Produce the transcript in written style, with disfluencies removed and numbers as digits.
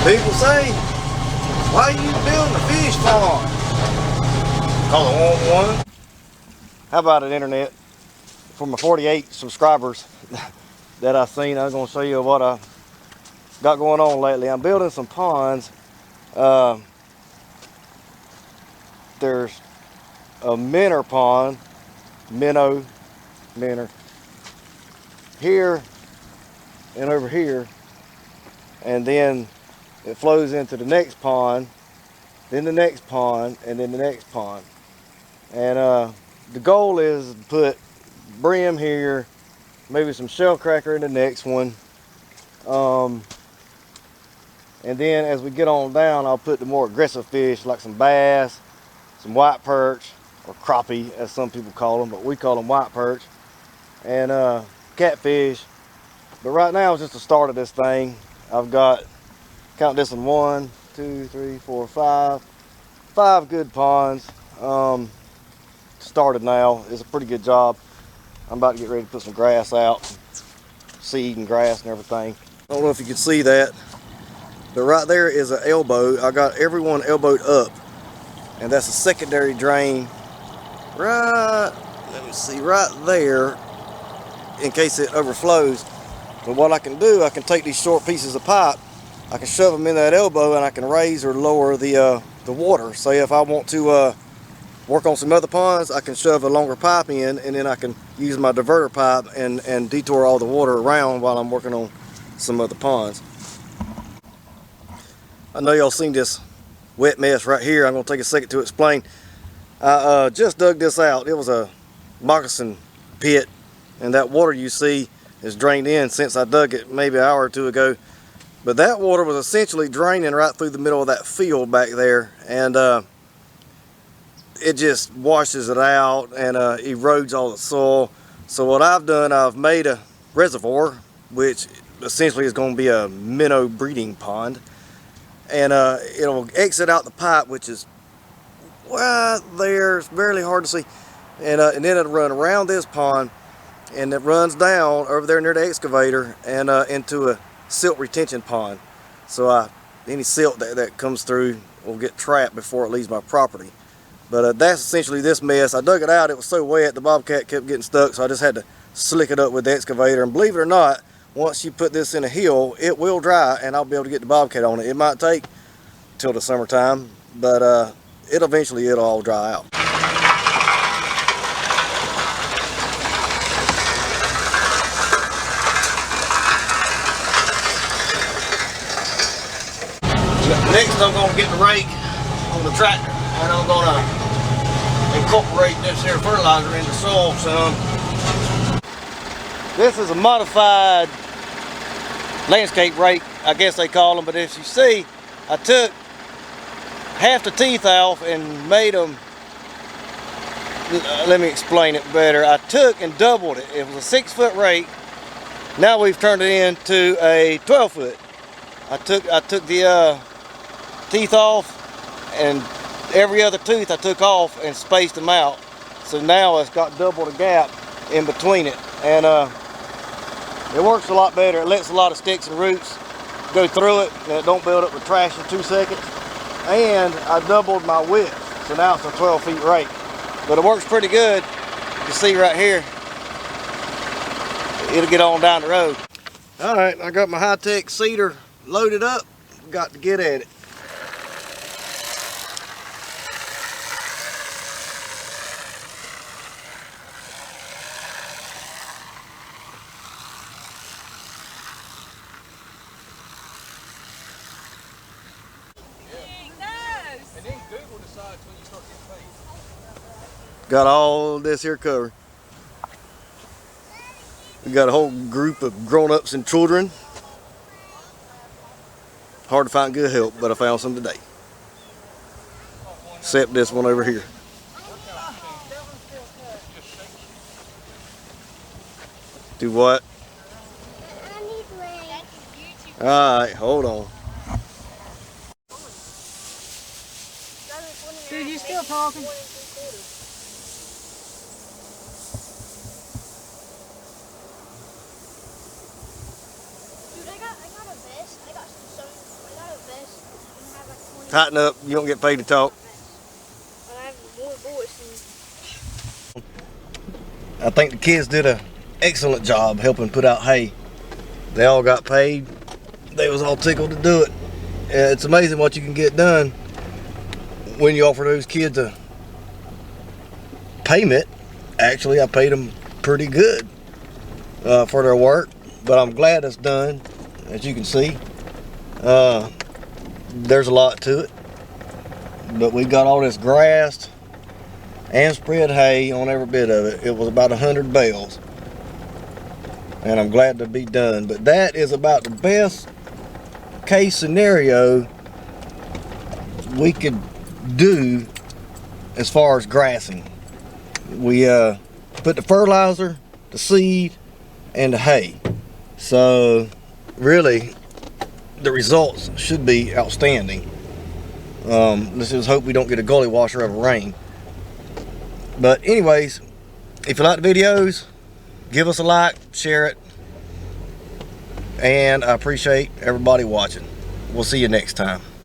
People say, why are you building a fish farm? Cause I want one. How about it, internet? For my 48 subscribers that I've seen, I'm going to show you what I got going on lately. I'm building some ponds. There's a minnow pond, minnow, here and over here, and then it flows into the next pond, then the next pond, and then the next pond. And the goal is to put brim here, maybe some shell cracker in the next one, and then as we get on down, I'll put the more aggressive fish like some bass, some white perch, or crappie as some people call them, but we call them white perch, and catfish. But right now it's just the start of this thing. I've got, count this one, 1, 2, 3, 4, 5 good ponds. Started now. It's a pretty good job. I'm about to get ready to put some grass out, seed and grass and everything. I don't know if you can see that, but right there is an elbow. I got everyone elbowed up, and that's a secondary drain right, let me see, right there, in case it overflows. But what I can do, I can take these short pieces of pipe, I can shove them in that elbow, and I can raise or lower the water. Say if I want to work on some other ponds, I can shove a longer pipe in, and then I can use my diverter pipe and detour all the water around while I'm working on some other ponds. I know y'all seen this wet mess right here. I'm going to take a second to explain. I just dug this out. It was a moccasin pit, and that water you see is drained in since I dug it maybe an hour or two ago. But that water was essentially draining right through the middle of that field back there, and it just washes it out and erodes all the soil. So what I've done, I've made a reservoir, which essentially is going to be a minnow breeding pond, and it'll exit out the pipe, which is right there. It's barely hard to see, and then it'll run around this pond, and it runs down over there near the excavator and into a silt retention pond. So any silt that comes through will get trapped before it leaves my property. But that's essentially this mess. I dug it out. It was so wet, the bobcat kept getting stuck, so I just had to slick it up with the excavator. And believe it or not, once you put this in a hill, it will dry, and I'll be able to get the bobcat on it. It might take till the summertime, but it'll all dry out. Next, I'm going to get the rake on the tractor, and I'm going to incorporate this here fertilizer into soil some. This is a modified landscape rake, I guess they call them, but as you see, I took half the teeth off and made them, let me explain it better. I took and doubled it. It was a 6-foot rake. Now we've turned it into a 12-foot. I took the teeth off, and every other tooth I took off and spaced them out. So now it's got double the gap in between it, and it works a lot better. It lets a lot of sticks and roots go through it, and it don't build up with trash in 2 seconds. And I doubled my width, so now it's a 12-foot rake. But it works pretty good. You can see right here, it'll get on down the road. All right, I got my high-tech Cedar loaded up. Got to get at it. Got all this here covered. We got a whole group of grown-ups and children. Hard to find good help, but I found some today. Except this one over here. Do what? Alright, hold on. Dude, you still talking? Dude, I got a vest. I got a vest. Tighten up. You don't get paid to talk. I have more voice. I think the kids did an excellent job helping put out hay. They all got paid. They was all tickled to do it. It's amazing what you can get done when you offer those kids a payment. Actually, I paid them pretty good for their work, but I'm glad it's done. As you can see, there's a lot to it, but we got all this grass and spread hay on every bit of it. It was about 100 bales, and I'm glad to be done. But that is about the best case scenario we could do as far as grassing. We put the fertilizer, the seed, and the hay. So really the results should be outstanding. Let's just hope we don't get a gully washer of rain. But anyways, if you like the videos, give us a like, share it, and I appreciate everybody watching. We'll see you next time.